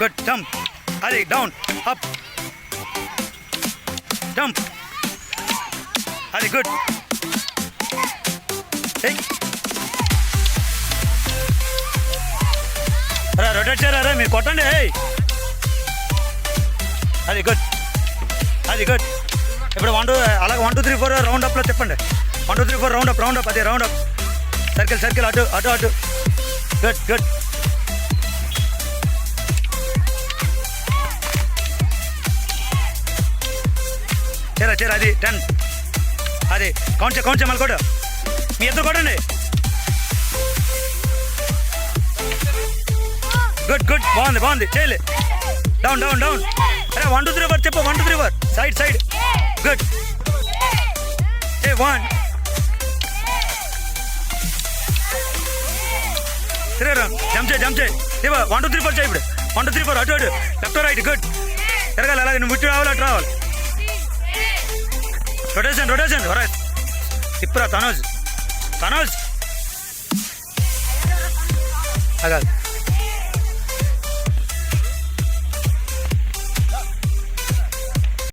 Good jump. అది down up jump. అది good. Rotate చేయరా రే, మీరు కొట్టండి. అది గుడ్, అది గుడ్. ఇప్పుడు 1 2 అలాగే 1 2 3 4 రౌండ్ అప్లో తిప్పండి. 1 2 3 4 రౌండ్ అప్. అది రౌండ్ అప్. సర్కిల్ అటు అటు అటు. Good good. చేరా అది 10. అది కౌంట్ చేయ మళ్ళీ కూడా మీ ఇద్దరు కొట్టండి. గుడ్ గుడ్, బాగుంది చేయలే. డౌన్. అరే 1 2 3 4 చెప్పు. 1 2 3 4 సైడ్. గుడ్. 1 3 రన్. జంప్ చేయి. 1 2 3 4 చేయి. ఇప్పుడు 1 2 3 4 అటు లెఫ్ట్ రైట్. గుడ్. తిరగాలి అలాగే. నువ్వు ఇటు రావాలి, అటు రావాలి. రొటేషన్. తిప్పురా తనోజ్. అగా